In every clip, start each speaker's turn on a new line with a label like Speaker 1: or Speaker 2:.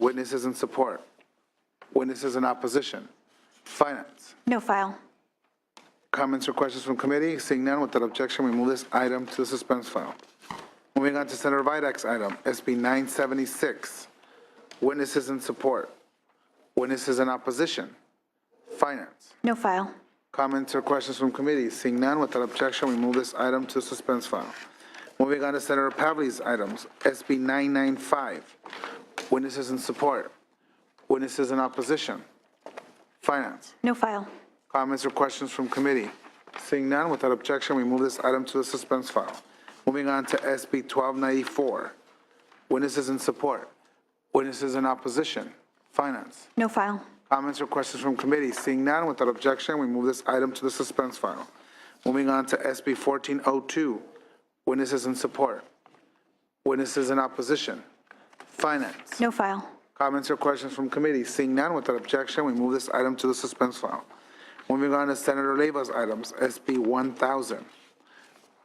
Speaker 1: Witnesses in support. Witnesses in opposition. Finance.
Speaker 2: No file.
Speaker 1: Comments or questions from committee? Seeing none, without objection, we move this item to the suspense file. Moving on to Senator Vidak's item, SB 976. Witnesses in support. Witnesses in opposition. Finance.
Speaker 2: No file.
Speaker 1: Comments or questions from committee? Seeing none, without objection, we move this item to suspense file. Moving on to Senator Pavley's items, SB 995. Witnesses in support. Witnesses in opposition. Finance.
Speaker 2: No file.
Speaker 1: Comments or questions from committee? Seeing none, without objection, we move this item to the suspense file. Moving on to SB 1294. Witnesses in support. Witnesses in opposition. Finance.
Speaker 2: No file.
Speaker 1: Comments or questions from committee? Seeing none, without objection, we move this item to the suspense file. Moving on to SB 1402. Witnesses in support. Witnesses in opposition. Finance.
Speaker 2: No file.
Speaker 1: Comments or questions from committee? Seeing none, without objection, we move this item to the suspense file. Moving on to Senator Leiva's items, SB 1000.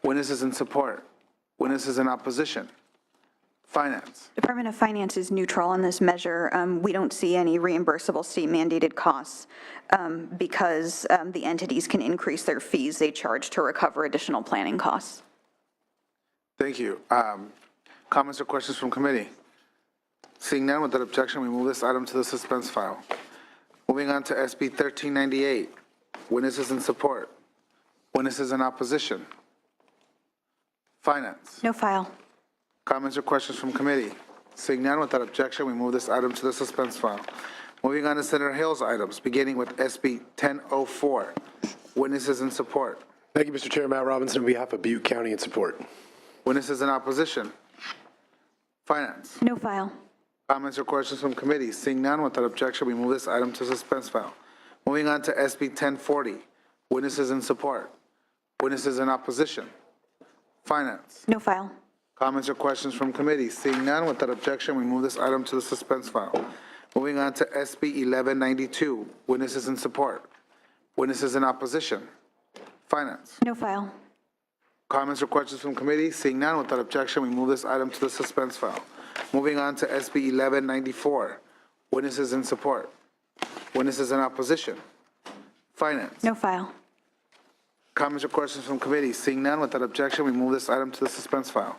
Speaker 1: Witnesses in support. Witnesses in opposition. Finance.
Speaker 2: Department of Finance is neutral on this measure. We don't see any reimbursable state-mandated costs because the entities can increase their fees they charge to recover additional planning costs.
Speaker 1: Thank you. Comments or questions from committee? Seeing none, without objection, we move this item to the suspense file. Moving on to SB 1398. Witnesses in support. Witnesses in opposition. Finance.
Speaker 2: No file.
Speaker 1: Comments or questions from committee? Seeing none, without objection, we move this item to the suspense file. Moving on to Senator Hill's items, beginning with SB 1004. Witnesses in support.
Speaker 3: Thank you, Mr. Chair. Matt Robinson on behalf of Butte County in support.
Speaker 1: Witnesses in opposition. Finance.
Speaker 2: No file.
Speaker 1: Comments or questions from committee? Seeing none, without objection, we move this item to suspense file. Moving on to SB 1040. Witnesses in support. Witnesses in opposition. Finance.
Speaker 2: No file.
Speaker 1: Comments or questions from committee? Seeing none, without objection, we move this item to the suspense file. Moving on to SB 1192. Witnesses in support. Witnesses in opposition. Finance.
Speaker 2: No file.
Speaker 1: Comments or questions from committee? Seeing none, without objection, we move this item to the suspense file. Moving on to SB 1194. Witnesses in support. Witnesses in opposition. Finance.
Speaker 2: No file.
Speaker 1: Comments or questions from committee? Seeing none, without objection, we move this item to the suspense file.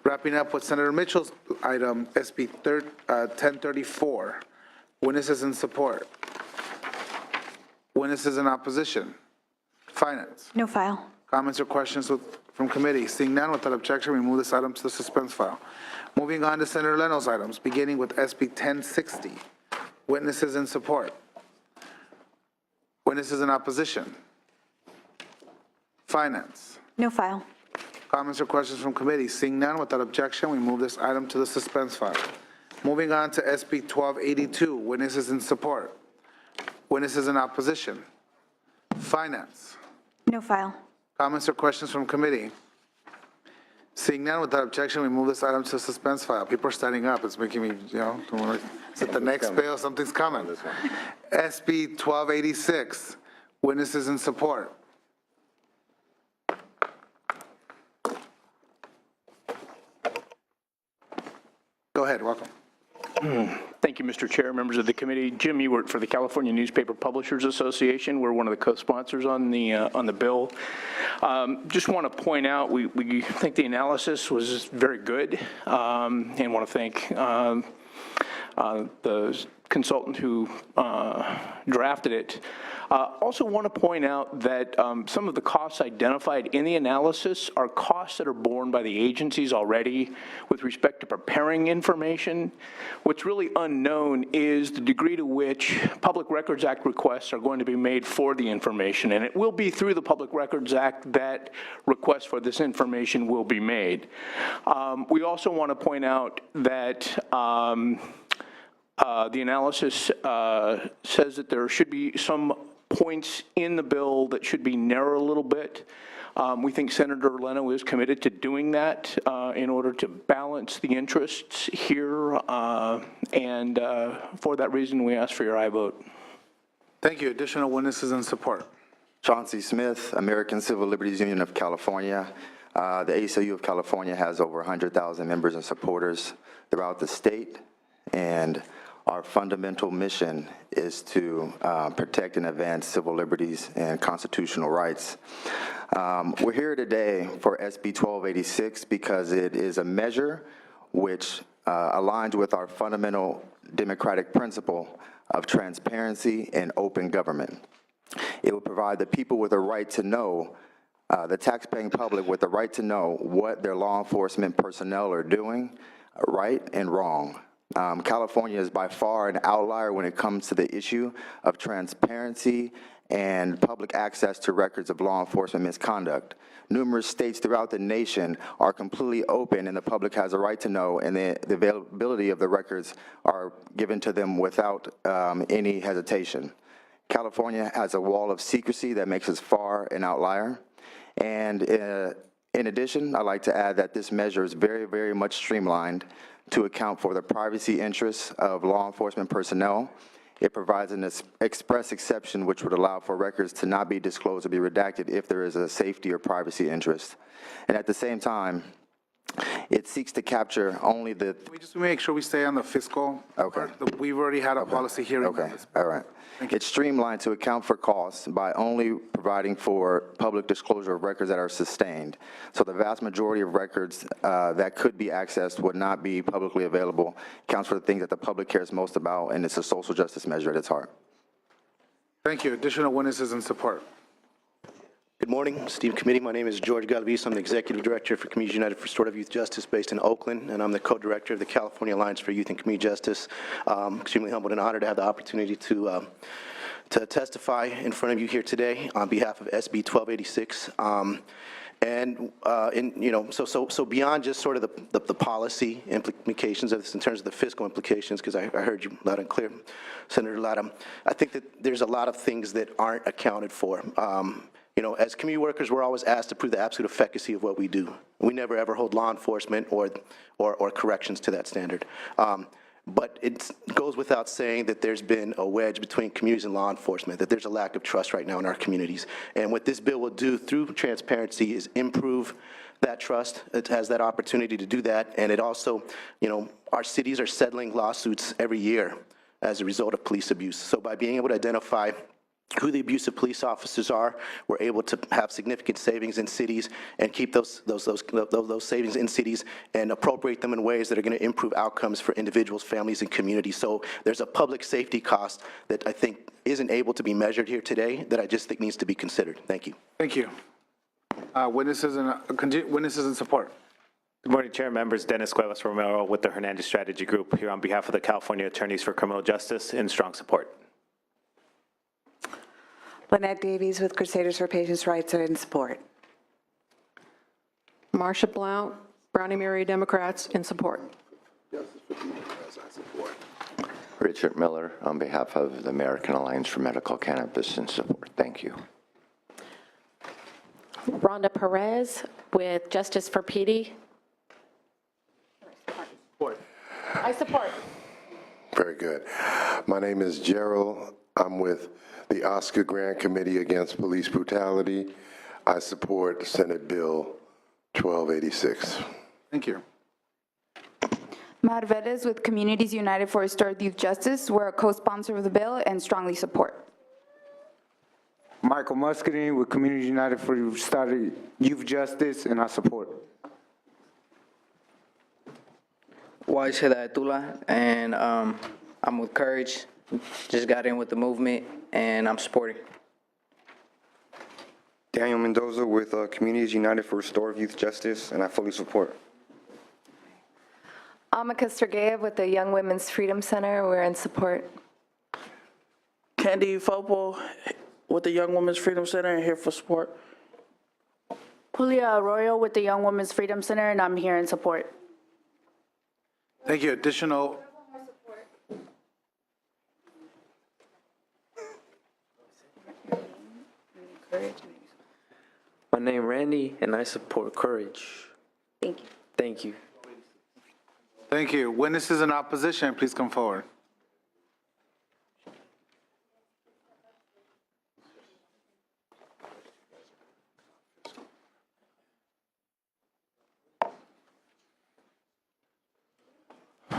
Speaker 1: Wrapping up with Senator Mitchell's item, SB 1034. Witnesses in support. Witnesses in opposition. Finance.
Speaker 2: No file.
Speaker 1: Comments or questions from committee? Seeing none, without objection, we move this item to the suspense file. Moving on to Senator Leno's items, beginning with SB 1060. Witnesses in support. Witnesses in opposition. Finance.
Speaker 2: No file.
Speaker 1: Comments or questions from committee? Seeing none, without objection, we move this item to the suspense file. Moving on to SB 1282. Witnesses in support. Witnesses in opposition. Finance.
Speaker 2: No file.
Speaker 1: Comments or questions from committee? Seeing none, without objection, we move this item to the suspense file. People are standing up. It's making me, is it the next bill? Something's coming. SB 1286, witnesses in support. Go ahead, welcome.
Speaker 4: Thank you, Mr. Chair, members of the committee. Jim Ewert for the California Newspaper Publishers Association. We're one of the co-sponsors on the bill. Just want to point out, we think the analysis was very good, and want to thank the consultant who drafted it. Also want to point out that some of the costs identified in the analysis are costs that are borne by the agencies already with respect to preparing information. What's really unknown is the degree to which Public Records Act requests are going to be made for the information, and it will be through the Public Records Act that requests for this information will be made. We also want to point out that the analysis says that there should be some points in the bill that should be narrowed a little bit. We think Senator Leno is committed to doing that in order to balance the interests here, and for that reason, we ask for your aye vote.
Speaker 1: Thank you. Additional witnesses in support.
Speaker 5: Chauncey Smith, American Civil Liberties Union of California. The ACLU of California has over 100,000 members and supporters throughout the state, and Our fundamental mission is to protect and advance civil liberties and constitutional rights. We're here today for SB 1286 because it is a measure which aligns with our fundamental democratic principle of transparency and open government. It will provide the people with a right to know, the taxpaying public with the right to know what their law enforcement personnel are doing, right and wrong. California is by far an outlier when it comes to the issue of transparency and public access to records of law enforcement misconduct. Numerous states throughout the nation are completely open and the public has a right to know, and the availability of the records are given to them without any hesitation. California has a wall of secrecy that makes us far an outlier. And in addition, I'd like to add that this measure is very, very much streamlined to account for the privacy interests of law enforcement personnel. It provides an express exception which would allow for records to not be disclosed or be redacted if there is a safety or privacy interest. And at the same time, it seeks to capture only the...
Speaker 1: Can we just make sure we stay on the fiscal?
Speaker 5: Okay.
Speaker 1: part? We've already had a policy hearing on
Speaker 5: Okay,
Speaker 1: this.
Speaker 5: all right. It's streamlined to account for costs by only providing for public disclosure of records that are sustained. So the vast majority of records that could be accessed would not be publicly available. Counts for the things that the public cares most about, and it's a social justice measure at its heart.
Speaker 1: Thank you. Additional witnesses in support.
Speaker 6: Good morning, esteemed committee. My name is George Galvis. I'm the Executive Director for Communities United for Restorative Youth Justice based in Oakland, and I'm the Co-Director of the California Alliance for Youth and Community Justice. Extremely humbled and honored to have the opportunity to testify in front of you here today on behalf of SB 1286. So beyond just sort of the policy implications of this in terms of the fiscal implications, because I heard you loud and clear, Senator Latham, I think that there's a lot of things that aren't accounted for. As community workers, we're always asked to prove the absolute efficacy of what we do. We never ever hold law enforcement or corrections to that standard. But it goes without saying that there's been a wedge between communities and law enforcement, that there's a lack of trust right now in our communities. And what this bill will do through transparency is improve that trust. It has that opportunity to do that. And it also, our cities are settling lawsuits every year as a result of police abuse. So by being able to identify who the abusive police officers are, we're able to have significant savings in cities and keep those savings in cities and appropriate them in ways that are going to improve outcomes for individuals, families, and communities. So there's a public safety cost that I think isn't able to be measured here today that I just think needs to be considered. Thank you.
Speaker 1: Thank you. Witnesses in support.
Speaker 7: Good morning, Chair, members. Dennis Cuevas Romero with the Hernandez Strategy Group here on behalf of the California Attorneys for Criminal Justice in strong support.
Speaker 8: Lynette Davies with Crusaders for Patients' Rights are in support.
Speaker 9: Marsha Blount, Brownie Mary Democrats, in support.
Speaker 10: Richard Miller on behalf of the American Alliance for Medical Cannabis in support. Thank you.
Speaker 11: Rhonda Perez with Justice for PD. I support.
Speaker 12: Very good. My name is Gerald. I'm with the Oscar Grant Committee Against Police Brutality. I support Senate Bill 1286.
Speaker 1: Thank you.
Speaker 13: Matt Vettis with Communities United for Restorative Youth Justice. We're a co-sponsor of the bill and strongly support.
Speaker 14: Michael Muscadine with Communities United for Restorative Youth Justice, and I support.
Speaker 15: Wise Hidayatullah, and I'm with Courage. Just got in with the movement, and I'm supporting.
Speaker 16: Daniel Mendoza with Communities United for Restorative Youth Justice, and I fully support.
Speaker 8: Amika Sergeyev with the Young Women's Freedom Center. We're in support.
Speaker 17: Candy Fopo with the Young Women's Freedom Center and here for support.
Speaker 13: Julia Arroyo with the Young Women's Freedom Center, and I'm here in support.
Speaker 1: Thank you. Additional.
Speaker 18: My name is Randy, and I support Courage.
Speaker 13: Thank you.
Speaker 18: Thank you.
Speaker 1: Thank you. Witnesses in opposition, please come forward.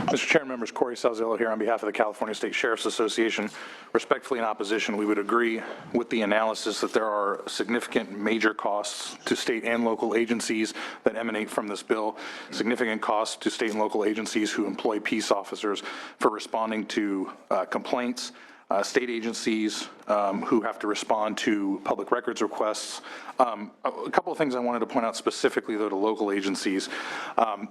Speaker 19: Mr. Chair and members, Corey Salzillo here on behalf of the California State Sheriff's Association. Respectfully in opposition, we would agree with the analysis that there are significant major costs to state and local agencies that emanate from this bill, significant costs to state and local agencies who employ peace officers for responding to complaints, state agencies who have to respond to public records requests. A couple of things I wanted to point out specifically, though, to local agencies.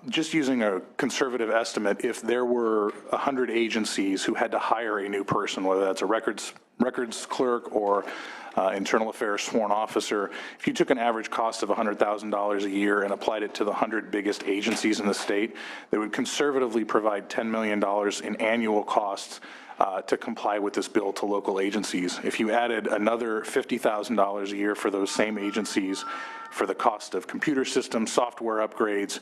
Speaker 19: Just using a conservative estimate, if there were 100 agencies who had to hire a new person, whether that's a records clerk or internal affairs sworn officer, if you took an average cost of $100,000 a year and applied it to the 100 biggest agencies in the state, they would conservatively provide $10 million in annual costs to comply with this bill to local agencies. If you added another $50,000 a year for those same agencies for the cost of computer systems, software upgrades,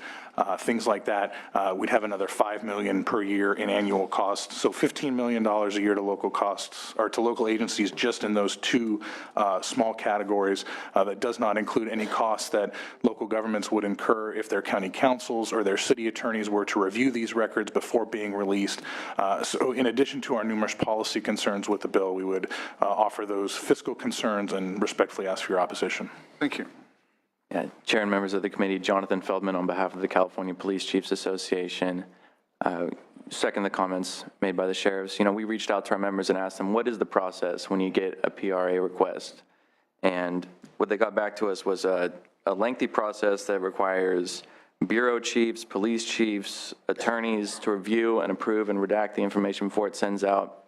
Speaker 19: things like that, we'd have another $5 million per year in annual costs. So $15 million a year to local costs, or to local agencies, just in those two small categories. That does not include any costs that local governments would incur if their county councils or their city attorneys were to review these records before being released. So in addition to our numerous policy concerns with the bill, we would offer those fiscal concerns and respectfully ask for your opposition.
Speaker 1: Thank you.
Speaker 20: Yeah, Chair and members of the committee, Jonathan Feldman on behalf of the California Police Chiefs Association. Second the comments made by the sheriffs. We reached out to our members and asked them, what is the process when you get a PRA request? And what they got back to us was a lengthy process that requires bureau chiefs, police chiefs, attorneys to review and approve and redact the information before it sends out.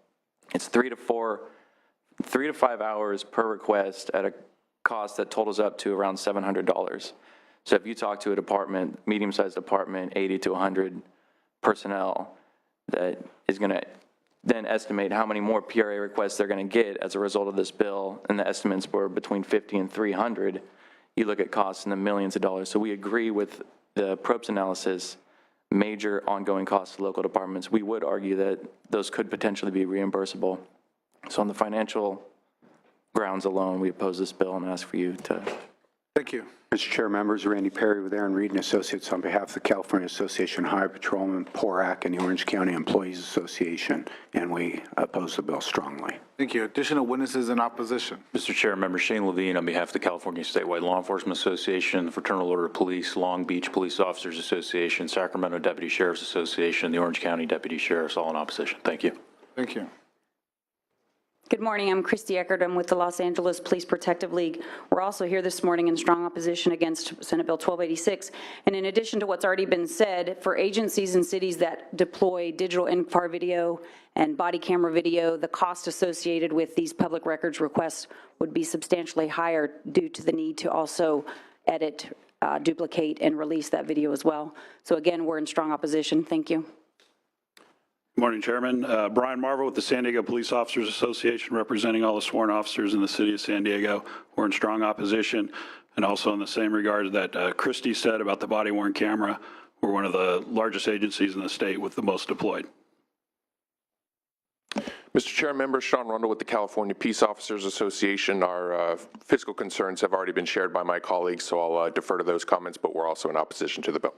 Speaker 20: It's 3 to 5 hours per request at a cost that totals up to around $700. So if you talk to a department, medium-sized department, 80 to 100 personnel, that is going to then estimate how many more PRA requests they're going to get as a result of this bill, and the estimates were between 50 and 300. You look at costs in the millions of dollars. So we agree with the Approps analysis, major ongoing costs to local departments. We would argue that those could potentially be reimbursable. So on the financial grounds alone, we oppose this bill and ask for you to.
Speaker 1: Thank you.
Speaker 21: Mr. Chair, members, Randy Perry with Aaron Reed and Associates on behalf of the California Association of Highway Patrolmen, PORAC, and the Orange County Employees Association, and we oppose the bill strongly.
Speaker 1: Thank you. Additional witnesses in opposition.
Speaker 22: Mr. Chair, member Shane Levine on behalf of the California Statewide Law Enforcement Association, the Fraternal Order of Police, Long Beach Police Officers Association, Sacramento Deputy Sheriff's Association, the Orange County Deputy Sheriffs, all in opposition. Thank you.
Speaker 1: Thank you.
Speaker 23: Good morning, I'm Christy Eckert. I'm with the Los Angeles Police Protective League. We're also here this morning in strong opposition against Senate Bill 1286. And in addition to what's already been said, for agencies and cities that deploy digital in-car video and body camera video, the cost associated with these public records requests would be substantially higher due to the need to also edit, duplicate, and release that video as well. So again, we're in strong opposition. Thank you.
Speaker 24: Good morning, Chairman. Brian Marvel with the San Diego Police Officers Association, representing all the sworn officers in the city of San Diego. We're in strong opposition, and also in the same regard that Christie said about the body-worn camera, we're one of the largest agencies in the state with the most deployed.
Speaker 25: Mr. Chair, member Sean Rundle with the California Peace Officers Association. Our fiscal concerns have already been shared by my colleagues, so I'll defer to those comments, but we're also in opposition to the bill.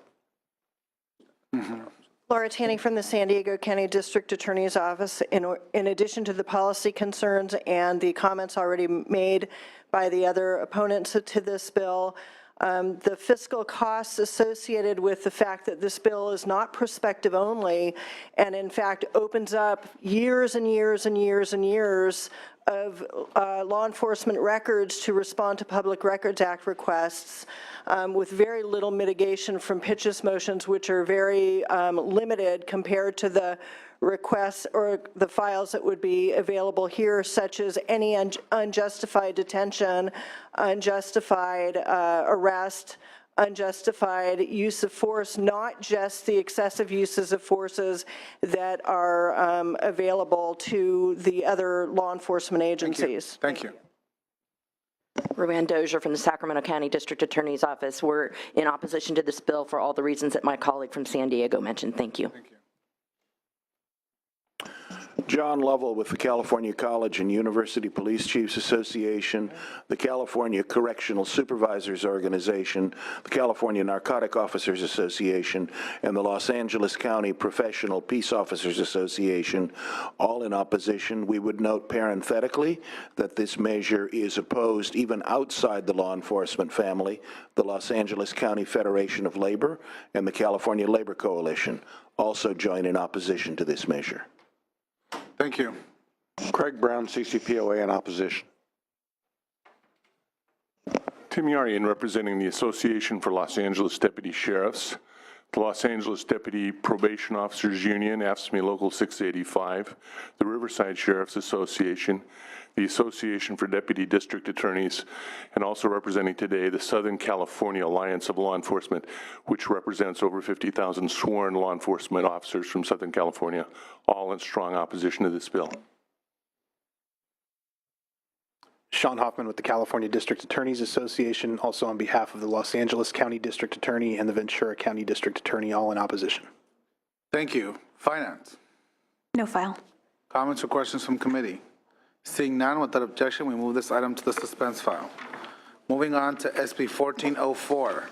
Speaker 26: Laura Tanny from the San Diego County District Attorney's Office. In addition to the policy concerns and the comments already made by the other opponents to this bill, the fiscal costs associated with the fact that this bill is not prospective only, and in fact opens up years and years and years and years of law enforcement records to respond to Public Records Act requests with very little mitigation from pitches motions, which are very limited compared to the requests or the files that would be available here, such as any unjustified detention, unjustified arrest, unjustified use of force, not just the excessive uses of forces that are available to the other law enforcement agencies.
Speaker 1: Thank you.
Speaker 27: Ruann Dozier from the Sacramento County District Attorney's Office. We're in opposition to this bill for all the reasons that my colleague from San Diego mentioned. Thank you.
Speaker 1: Thank you.
Speaker 21: John Lovell with the California College and University Police Chiefs Association, the California Correctional Supervisors Organization, the California Narcotic Officers Association, and the Los Angeles County Professional Peace Officers Association, all in opposition. We would note parenthetically that this measure is opposed even outside the law enforcement family. The Los Angeles County Federation of Labor and the California Labor Coalition also join in opposition to this measure.
Speaker 1: Thank you.
Speaker 21: Craig Brown, CCPOA, in opposition.
Speaker 25: Tim Yarian, representing the Association for Los Angeles Deputy Sheriffs, the Los Angeles Deputy Probation Officers Union, AFSCME Local 685, the Riverside Sheriffs Association, the Association for Deputy District Attorneys, and also representing today the Southern California Alliance of Law Enforcement, which represents over 50,000 sworn law enforcement officers from Southern California, all in strong opposition to this bill.
Speaker 2: Sean Hoffman with the California District Attorneys Association, also on behalf of the Los Angeles County District Attorney and the Ventura County District Attorney, all in opposition.
Speaker 1: Thank you. Finance.
Speaker 13: No file.
Speaker 1: Comments or questions from committee? Seeing none, without objection, we move this item to the suspense file. Moving on to SB 1404.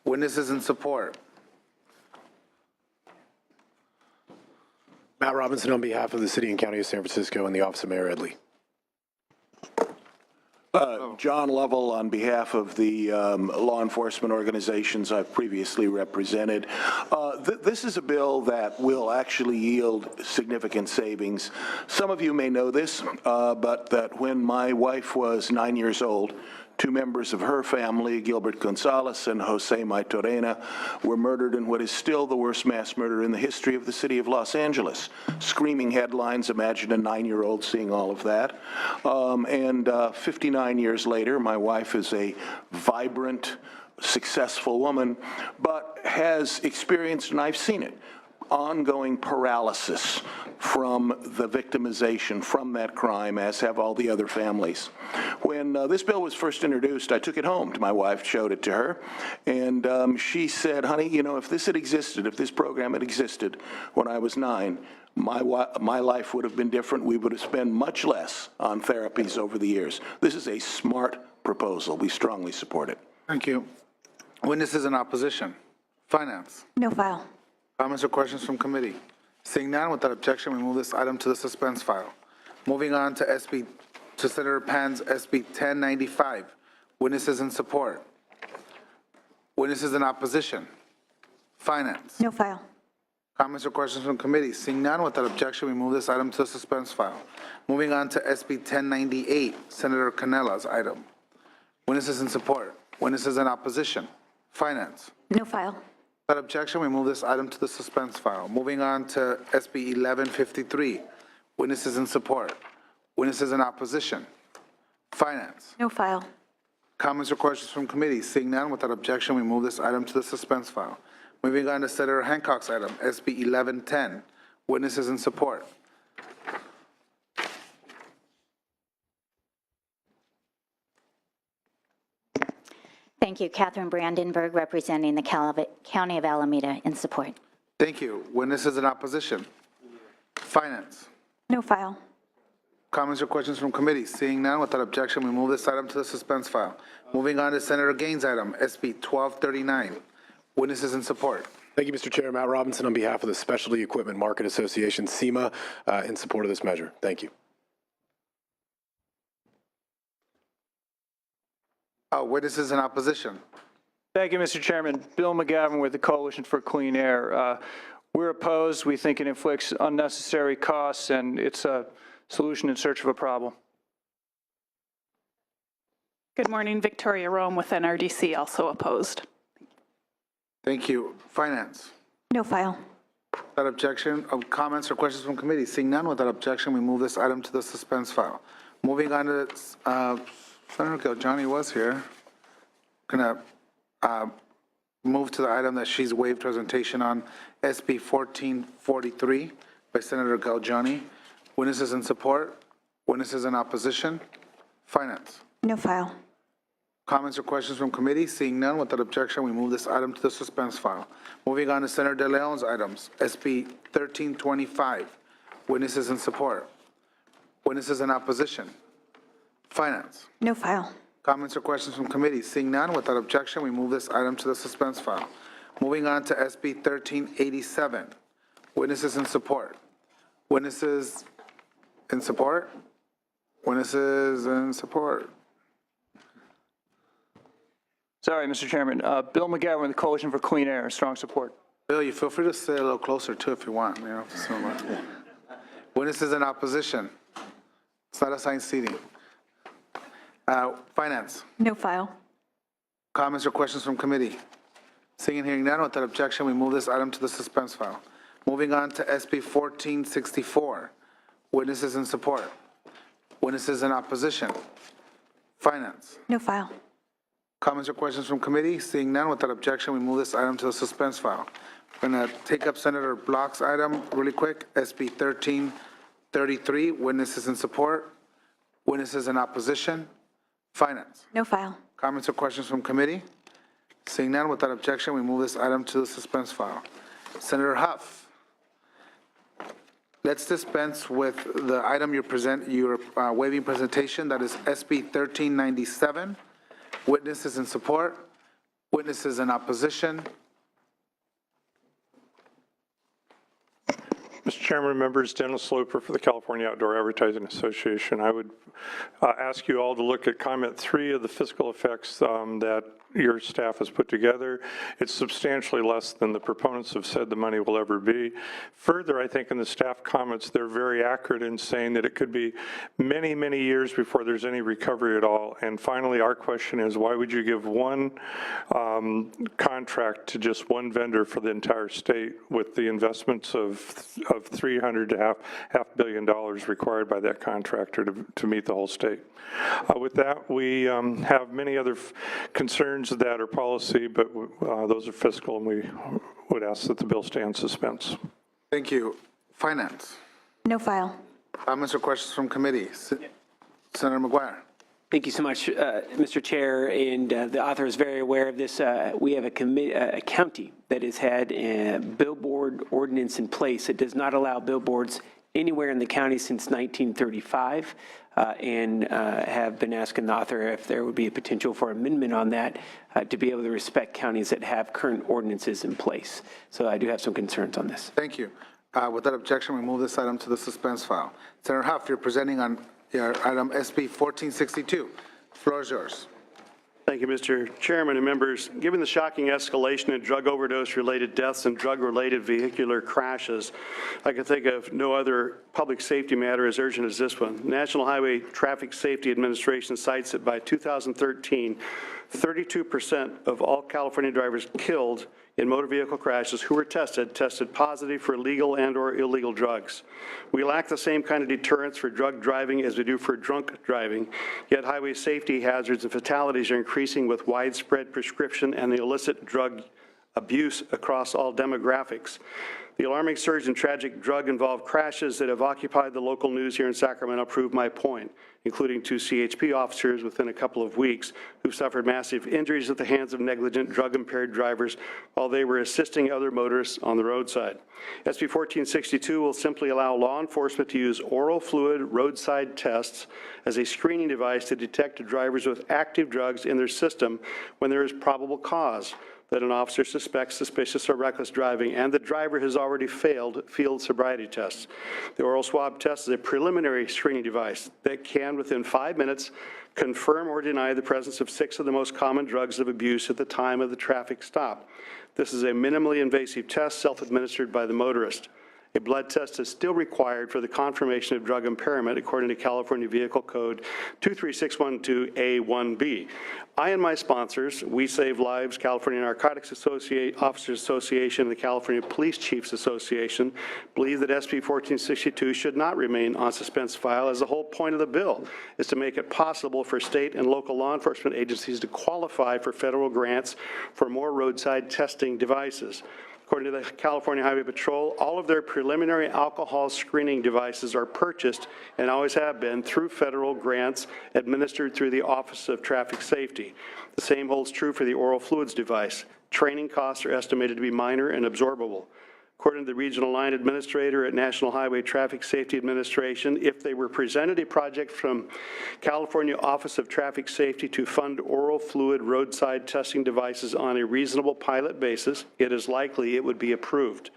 Speaker 1: Witnesses in support.
Speaker 2: Matt Robinson on behalf of the City and County of San Francisco and the Office of Mayor Ed Lee.
Speaker 21: John Lovell on behalf of the law enforcement organizations I've previously represented. This is a bill that will actually yield significant savings. Some of you may know this, but that when my wife was 9 years old, two members of her family, Gilbert Gonzalez and Jose Maitorena, were murdered in what is still the worst mass murder in the history of the city of Los Angeles. Screaming headlines, imagine a 9-year-old seeing all of that. 59 years later, my wife is a vibrant, successful woman, but has experienced, and I've seen it, ongoing paralysis from the victimization from that crime, as have all the other families. When this bill was first introduced, I took it home to my wife, showed it to her, and she said, honey, you know, if this had existed, if this program had existed when I was 9, my life would have been different. We would have spent much less on therapies over the years. This is a smart proposal. We strongly support it.
Speaker 1: Thank you. Witnesses in opposition. Finance.
Speaker 13: No file.
Speaker 1: Comments or questions from committee? Seeing none, without objection, we move this item to the suspense file. Moving on to Senator Pan's SB 1095. Witnesses in support. Witnesses in opposition. Finance.
Speaker 13: No file.
Speaker 1: Comments or questions from committee? Seeing none, without objection, we move this item to the suspense file. Moving on to SB 1098, Senator Canella's item. Witnesses in support. Witnesses in opposition. Finance.
Speaker 13: No file.
Speaker 1: Without objection, we move this item to the suspense file. Moving on to SB 1153, witnesses in support. Witnesses in opposition. Finance.
Speaker 13: No file.
Speaker 1: Comments or questions from committee? Seeing none, without objection, we move this item to the suspense file. Moving on to Senator Hancock's item, SB 1110, witnesses in support.
Speaker 3: Thank you. Catherine Brandenburg, representing the County of Alameda, in support.
Speaker 1: Thank you. Witnesses in opposition. Finance.
Speaker 13: No file.
Speaker 1: Comments or questions from committee? Seeing none, without objection, we move this item to the suspense file. Moving on to Senator Gaines' item, SB 1239, witnesses in support.
Speaker 2: Thank you, Mr. Chair. Matt Robinson on behalf of the Specialty Equipment Market Association, SEMA, in support of this measure. Thank you.
Speaker 1: Witnesses in opposition.
Speaker 4: Thank you, Mr. Chairman. Bill McGavin with the Coalition for Clean Air. We're opposed. We think it inflicts unnecessary costs, and it's a solution in search of a problem.
Speaker 5: Good morning. Victoria Rome with NRDC, also opposed.
Speaker 1: Thank you. Finance.
Speaker 13: No file.
Speaker 1: Without objection, comments or questions from committee? Seeing none, without objection, we move this item to the suspense file. Moving on to Senator Galgiani was here. Going to move to the item that she's waived presentation on, SB 1443 by Senator Galgiani. Witnesses in support. Witnesses in opposition. Finance.
Speaker 13: No file.
Speaker 1: Comments or questions from committee? Seeing none, without objection, we move this item to the suspense file. Moving on to Senator De Leon's items, SB 1325. Witnesses in support? Witnesses in opposition? Finance?
Speaker 3: No file.
Speaker 1: Comments or questions from committee? Seeing none, without objection, we move this item to the suspense file. Moving on to SB 1387. Witnesses in support? Witnesses in support? Witnesses in support?
Speaker 4: Sorry, Mr. Chairman. Bill McGavin with the Coalition for Clean Air, strong support.
Speaker 1: Bill, you feel free to sit a little closer too if you want, Witnesses in opposition? It's not assigned seating. Finance?
Speaker 3: No file.
Speaker 1: Comments or questions from committee? Seeing and hearing none, without objection, we move this item to the suspense file. Moving on to SB 1464. Witnesses in support? Witnesses in opposition? Finance?
Speaker 3: No file.
Speaker 1: Comments or questions from committee? Seeing none, without objection, we move this item to the suspense file. We're going to take up Senator Block's item really quick, SB 1333, witnesses in support, witnesses in opposition, finance.
Speaker 3: No file.
Speaker 1: Comments or questions from committee? Seeing none, without objection, we move this item to the suspense file. Senator Huff, let's dispense with the item you're waiving presentation, that is SB 1397, witnesses in support, witnesses in opposition.
Speaker 6: Mr. Chairman, members, Dennis Sloper for the California Outdoor Advertising Association. I would ask you all to look at comment 3 of the fiscal effects that your staff has put together. It's substantially less than the proponents have said the money will ever be. Further, I think in the staff comments, they're very accurate in saying that it could be many, many years before there's any recovery at all. And finally, our question is, why would you give one contract to just one vendor for the entire state with the investments of $300 to half billion dollars required by that contractor to meet the whole state? With that, we have many other concerns that are policy, but those are fiscal, and we would ask that the bill stay in suspense.
Speaker 1: Thank you. Finance.
Speaker 3: No file.
Speaker 1: Comments or questions from committee? Senator McGuire.
Speaker 7: Thank you so much, Mr. Chair, and the author is very aware of this. We have a county that has had a billboard ordinance in place. It does not allow billboards anywhere in the county since 1935, and have been asking the author if there would be a potential for amendment on that to be able to respect counties that have current ordinances in place. So I do have some concerns on this.
Speaker 1: Thank you. Without objection, we move this item to the suspense file. Senator Huff, you're presenting on your item SB 1462. The floor is yours.
Speaker 24: Thank you, Mr. Chairman and members. Given the shocking escalation in drug overdose-related deaths and drug-related vehicular crashes, I can think of no other public safety matter as urgent as this one. National Highway Traffic Safety Administration cites that by 2013, 32% of all California drivers killed in motor vehicle crashes who were tested positive for legal and/or illegal drugs. We lack the same kind of deterrence for drug driving as we do for drunk driving, yet highway safety hazards and fatalities are increasing with widespread prescription and illicit drug abuse across all demographics. The alarming surge in tragic drug-involved crashes that have occupied the local news here in Sacramento prove my point, including 2 CHP officers within a couple of weeks who suffered massive injuries at the hands of negligent drug-impaired drivers while they were assisting other motorists on the roadside. SB 1462 will simply allow law enforcement to use oral fluid roadside tests as a screening device to detect drivers with active drugs in their system when there is probable cause that an officer suspects suspicious or reckless driving and the driver has already failed field sobriety tests. The oral swab test is a preliminary screening device that can, within 5 minutes, confirm or deny the presence of 6 of the most common drugs of abuse at the time of the traffic stop. This is a minimally invasive test self-administered by the motorist. A blood test is still required for the confirmation of drug impairment according to California Vehicle Code 23612A1B. I and my sponsors, We Save Lives, California Narcotics Officers Association, and the California Police Chiefs Association believe that SB 1462 should not remain on suspense file, as the whole point of the bill is to make it possible for state and local law enforcement agencies to qualify for federal grants for more roadside testing devices. According to the California Highway Patrol, all of their preliminary alcohol screening devices are purchased and always have been through federal grants administered through the Office of Traffic Safety. The same holds true for the oral fluids device. Training costs are estimated to be minor and absorbable.
Speaker 9: According to the regional line administrator at National Highway Traffic Safety Administration, if they were presented a project from California Office of Traffic Safety to fund oral fluid roadside testing devices on a reasonable pilot basis, it is likely it would be approved.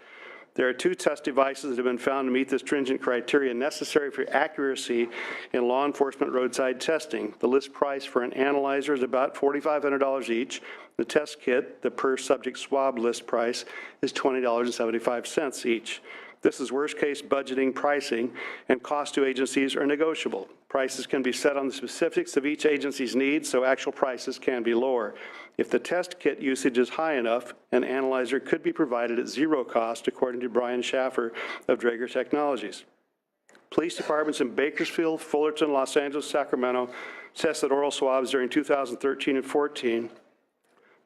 Speaker 9: There are 2 test devices that have been found to meet the stringent criteria necessary for accuracy in law enforcement roadside testing. The list price for an analyzer is about $4,500 each. The test kit, the per subject swab list price, is $20.75 each. This is worst-case budgeting pricing, and costs to agencies are negotiable. Prices can be set on the specifics of each agency's needs, so actual prices can be lower. If the test kit usage is high enough, an analyzer could be provided at 0 cost, according to Brian Schaffer of Draeger Technologies. Police departments in Bakersfield, Fullerton, Los Angeles, Sacramento tested oral swabs during 2013 and 14.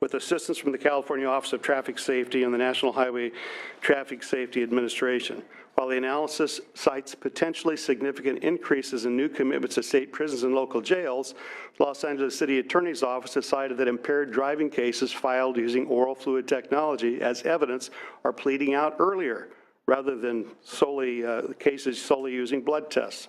Speaker 9: With assistance from the California Office of Traffic Safety and the National Highway Traffic Safety Administration. While the analysis cites potentially significant increases in new commitments to state prisons and local jails, the Los Angeles City Attorney's Office decided that impaired driving cases filed using oral fluid technology as evidence are pleading out earlier, rather than cases solely using blood tests.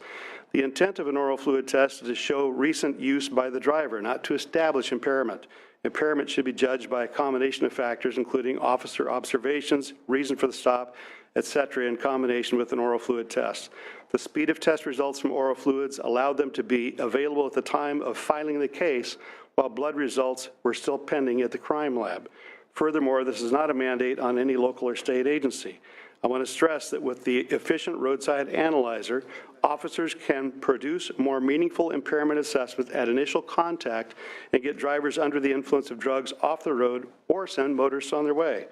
Speaker 9: The intent of an oral fluid test is to show recent use by the driver, not to establish impairment. Impairment should be judged by a combination of factors, including officer observations, reason for the stop, etc., in combination with an oral fluid test. The speed of test results from oral fluids allowed them to be available at the time of filing the case, while blood results were still pending at the crime lab. Furthermore, this is not a mandate on any local or state agency. I want to stress that with the efficient roadside analyzer, officers can produce more meaningful impairment assessments at initial contact and get drivers under the influence of drugs off the road or send motorists on their way.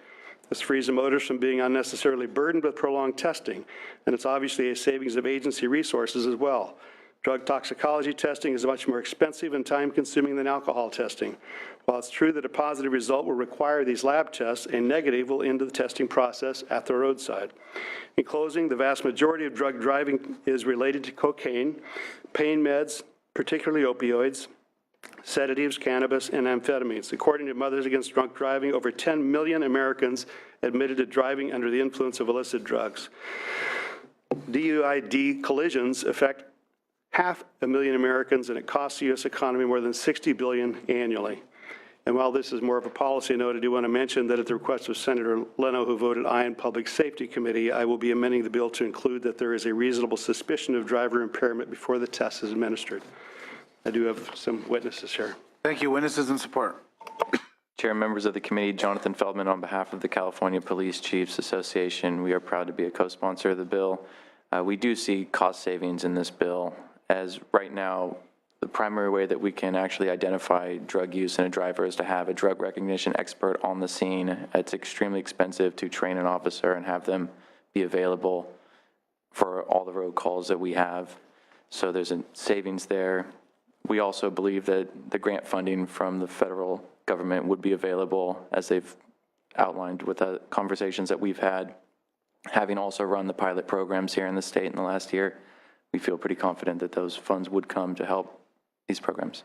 Speaker 9: This frees the motorists from being unnecessarily burdened with prolonged testing, and it's obviously a savings of agency resources as well. Drug toxicology testing is much more expensive and time-consuming than alcohol testing. While it's true that a positive result will require these lab tests, a negative will end the testing process at the roadside. In closing, the vast majority of drug driving is related to cocaine, pain meds, particularly opioids, sedatives, cannabis, and amphetamines. According to Mothers Against Drunk Driving, over 10 million Americans admitted to driving under the influence of illicit drugs. DUI collisions affect 500,000 Americans, and it costs the U.S. economy more than $60 billion annually. And while this is more of a policy note, I do want to mention that at the request of Senator Leno, who voted aye in Public Safety Committee, I will be amending the bill to include that there is a reasonable suspicion of driver impairment before the test is administered. I do have some witnesses here.
Speaker 1: Thank you. Witnesses in support.
Speaker 20: Chair, members of the committee, Jonathan Feldman on behalf of the California Police Chiefs Association. We are proud to be a co-sponsor of the bill. We do see cost savings in this bill, as right now the primary way that we can actually identify drug use in a driver is to have a drug recognition expert on the scene. It's extremely expensive to train an officer and have them be available for all the road calls that we have. So there's a savings there. We also believe that the grant funding from the federal government would be available, as they've outlined with the conversations that we've had. Having also run the pilot programs here in the state in the last year, we feel pretty confident that those funds would come to help these programs.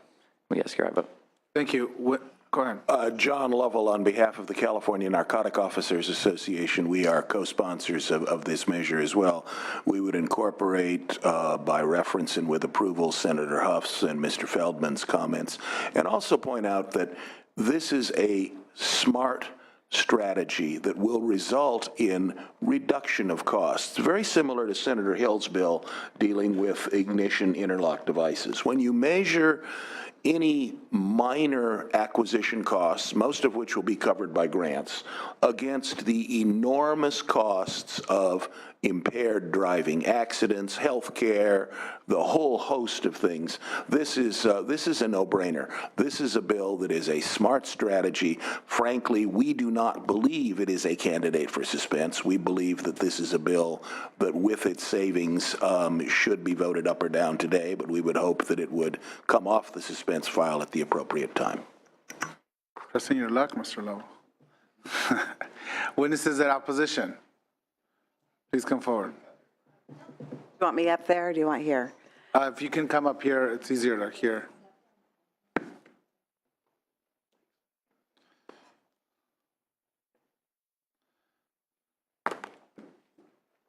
Speaker 20: We ask your vote.
Speaker 1: Thank you. Go ahead.
Speaker 21: John Lovell on behalf of the California Narcotic Officers Association. We are co-sponsors of this measure as well. We would incorporate by reference and with approval Senator Huff's and Mr. Feldman's comments, and also point out that this is a smart strategy that will result in reduction of costs, very similar to Senator Hill's bill dealing with ignition interlock devices. When you measure any minor acquisition costs, most of which will be covered by grants, against the enormous costs of impaired driving, accidents, health care, the whole host of things, this is a no-brainer. This is a bill that is a smart strategy. Frankly, we do not believe it is a candidate for suspense. We believe that this is a bill that, with its savings, should be voted up or down today, but we would hope that it would come off the suspense file at the appropriate time.
Speaker 1: Pressing your luck, Mr. Lowe. Witnesses in opposition, please come forward.
Speaker 10: Do you want me up there or do you want here?
Speaker 1: If you can come up here, it's easier to hear.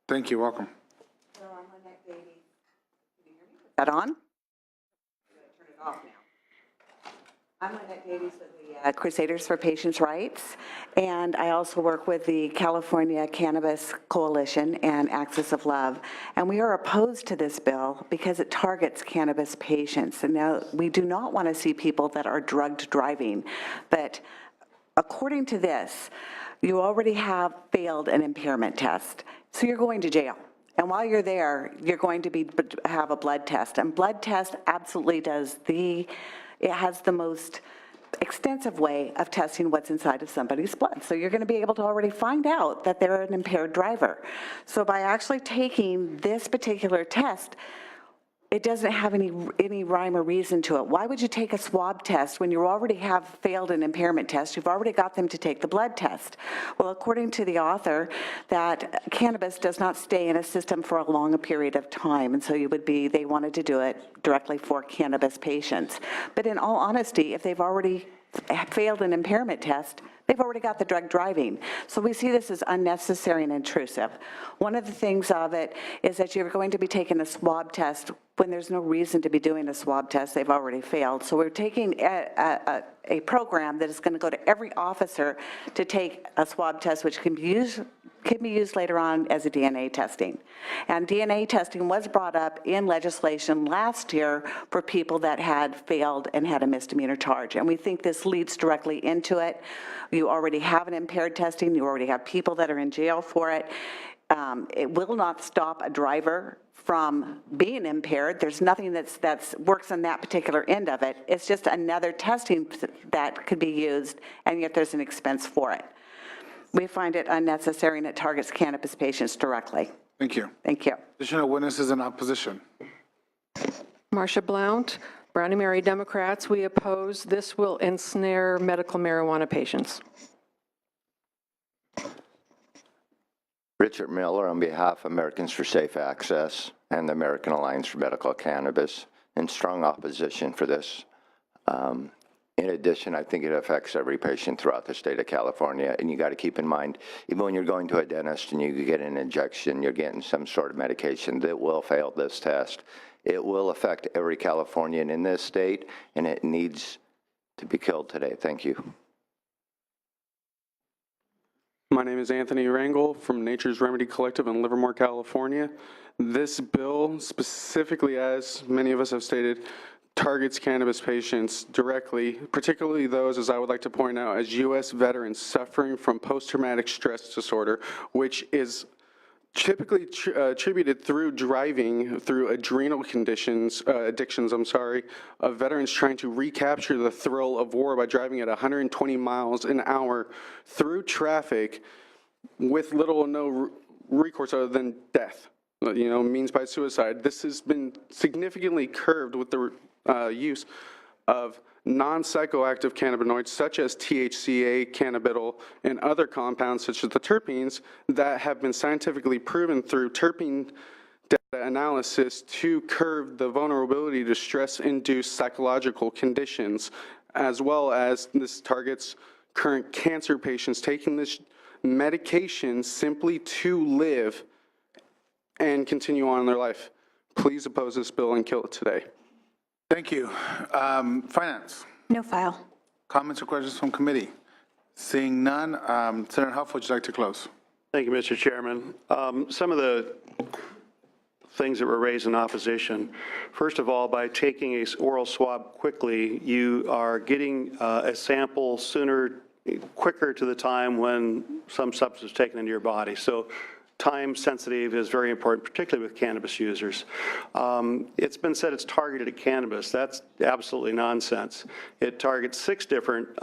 Speaker 1: Thank you, welcome.
Speaker 10: Is that on? Turn it off now. I'm Lynette Davies with the Crusaders for Patients' Rights, and I also work with the California Cannabis Coalition and Axis of Love. And we are opposed to this bill because it targets cannabis patients. And now we do not want to see people that are drugged driving. But according to this, you already have failed an impairment test, so you're going to jail. And while you're there, you're going to have a blood test. And blood test absolutely it has the most extensive way of testing what's inside of somebody's blood. So you're going to be able to already find out that they're an impaired driver. So by actually taking this particular test, it doesn't have any rhyme or reason to it. Why would you take a swab test when you already have failed an impairment test? You've already got them to take the blood test. Well, according to the author, that cannabis does not stay in a system for a long period of time, and so they wanted to do it directly for cannabis patients. But in all honesty, if they've already failed an impairment test, they've already got the drug driving. So we see this as unnecessary and intrusive. One of the things of it is that you're going to be taking a swab test when there's no reason to be doing a swab test. They've already failed. So we're taking a program that is going to go to every officer to take a swab test, which can be used later on as a DNA testing. And DNA testing was brought up in legislation last year for people that had failed and had a misdemeanor charge. And we think this leads directly into it. You already have an impaired testing. You already have people that are in jail for it. It will not stop a driver from being impaired. There's nothing that works on that particular end of it. It's just another testing that could be used, and yet there's an expense for it. We find it unnecessary, and it targets cannabis patients directly.
Speaker 1: Thank you.
Speaker 10: Thank you.
Speaker 1: Additional witnesses in opposition.
Speaker 8: Marcia Blount, Brownie Mary Democrats. We oppose. This will ensnare medical marijuana patients.
Speaker 11: Richard Miller on behalf of Americans for Safe Access and the American Alliance for Medical Cannabis, in strong opposition for this. In addition, I think it affects every patient throughout the state of California, and you got to keep in mind, even when you're going to a dentist and you get an injection, you're getting some sort of medication that will fail this test. It will affect every Californian in this state, and it needs to be killed today. Thank you.
Speaker 12: My name is Anthony Rangel from Nature's Remedy Collective in Livermore, California. This bill, specifically, as many of us have stated, targets cannabis patients directly, particularly those, as I would like to point out, as U.S. veterans suffering from post-traumatic stress disorder, which is typically attributed through driving, through adrenal addictions, of veterans trying to recapture the thrill of war by driving at 120 miles an hour through traffic with little or no recourse other than death, means by suicide. This has been significantly curbed with the use of non-psychoactive cannabinoids such as THCA, cannabidiol, and other compounds such as the terpenes that have been scientifically proven through terpene data analysis to curb the vulnerability to stress-induced psychological conditions, as well as this targets current cancer patients taking this medication simply to live and continue on in their life. Please oppose this bill and kill it today.
Speaker 1: Thank you. Finance.
Speaker 3: No file.
Speaker 1: Comments or questions from committee? Seeing none, Senator Huff, would you like to close?
Speaker 9: Thank you, Mr. Chairman. Some of the things that were raised in opposition. First of all, by taking an oral swab quickly, you are getting a sample quicker to the time when some substance is taken into your body. So time sensitive is very important, particularly with cannabis users. It's been said it's targeted at cannabis. That's absolutely nonsense. It targets 6 different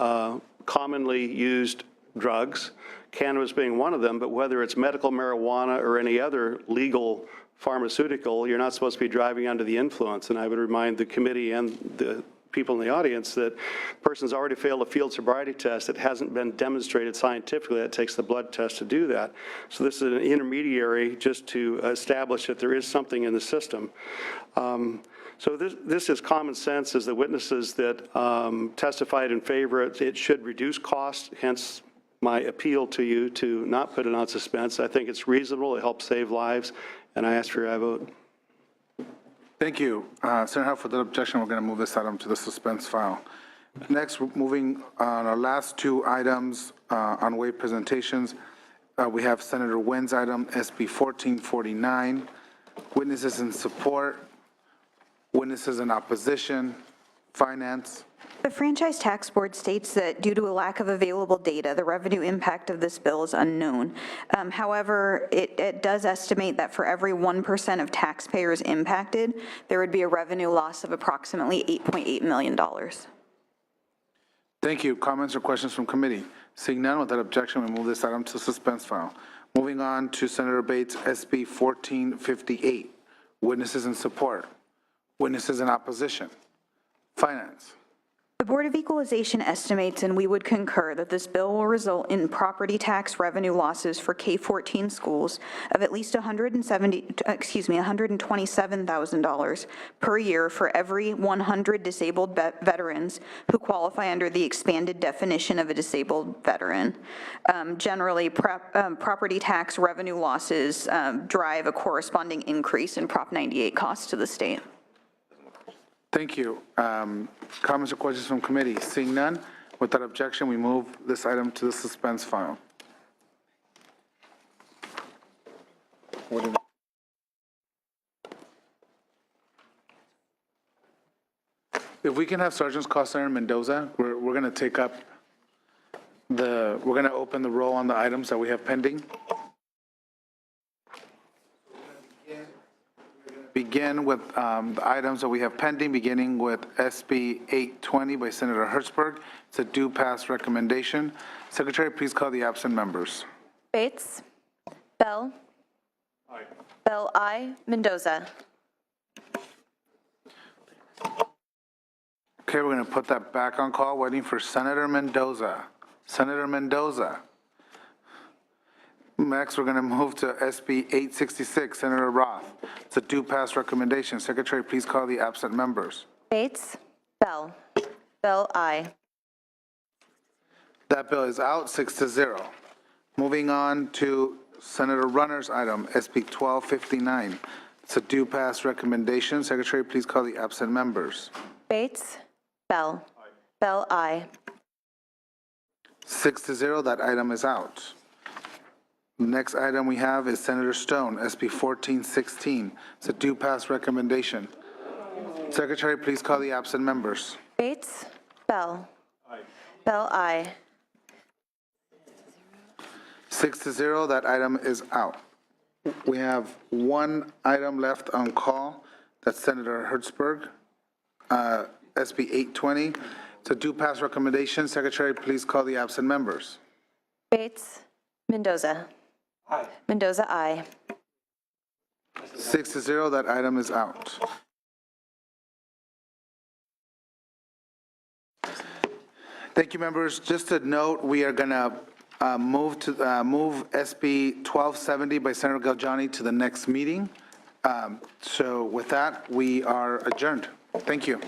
Speaker 9: commonly used drugs, cannabis being one of them, but whether it's medical marijuana or any other legal pharmaceutical, you're not supposed to be driving under the influence. And I would remind the committee and the people in the audience that the person's already failed a field sobriety test. It hasn't been demonstrated scientifically. It takes the blood test to do that. So this is an intermediary just to establish that there is something in the system. So this is common sense. As the witnesses that testified in favor, it should reduce costs, hence my appeal to you to not put it on suspense. I think it's reasonable, it helps save lives, and I ask for your vote.
Speaker 1: Thank you. Senator Howe, for that objection, we're going to move this item to the suspense file. Next, moving on our last two items on waive presentations, we have Senator Nguyen's item, SB 1449, witnesses in support, witnesses in opposition, finance.
Speaker 14: The Franchise Tax Board states that due to a lack of available data, the revenue impact of this bill is unknown. However, it does estimate that for every 1% of taxpayers impacted, there would be a revenue loss of approximately $8.8 million.
Speaker 1: Thank you. Comments or questions from committee? Seeing none, without objection, we move this item to suspense file. Moving on to Senator Bates' SB 1458, witnesses in support, witnesses in opposition, finance.
Speaker 14: The Board of Equalization estimates, and we would concur, that this bill will result in property tax revenue losses for K-14 schools of at least $127,000 per year for every 100 disabled veterans who qualify under the expanded definition of a disabled veteran. Generally, property tax revenue losses drive a corresponding increase in Prop 98 costs to the state.
Speaker 1: Thank you. Comments or questions from committee? Seeing none, without objection, we move this item to the suspense file. If we can have Sergeants call Senator Mendoza, we're going to take up we're going to open the roll on the items that we have pending. Begin with the items that we have pending, beginning with SB 820 by Senator Hertzberg. It's a due pass recommendation. Secretary, please call the absent members.
Speaker 27: Bates? Bell? Aye. Bell, aye. Mendoza?
Speaker 1: Okay, we're going to put that back on call, waiting for Senator Mendoza. Senator Mendoza. Next, we're going to move to SB 866, Senator Roth. It's a due pass recommendation. Secretary, please call the absent members.
Speaker 27: Bates? Bell? Bell, aye.
Speaker 1: That bill is out, 6-0. Moving on to Senator Runner's item, SB 1259. It's a due pass recommendation. Secretary, please call the absent members.
Speaker 27: Bates? Bell? Aye. Bell, aye.
Speaker 1: 6-0, that item is out. Next item we have is Senator Stone, SB 1416. It's a due pass recommendation. Secretary, please call the absent members.
Speaker 27: Bates? Bell? Aye. Bell, aye.
Speaker 1: 6-0, that item is out. We have one item left on call. That's Senator Hertzberg, SB 820. It's a due pass recommendation. Secretary, please call the absent members.
Speaker 27: Bates? Mendoza? Aye. Mendoza, aye.
Speaker 1: 6-0, that item is out. Thank you, members. Just a note, we are going to move SB 1270 by Senator Galgiani to the next meeting. So with that, we are adjourned. Thank you.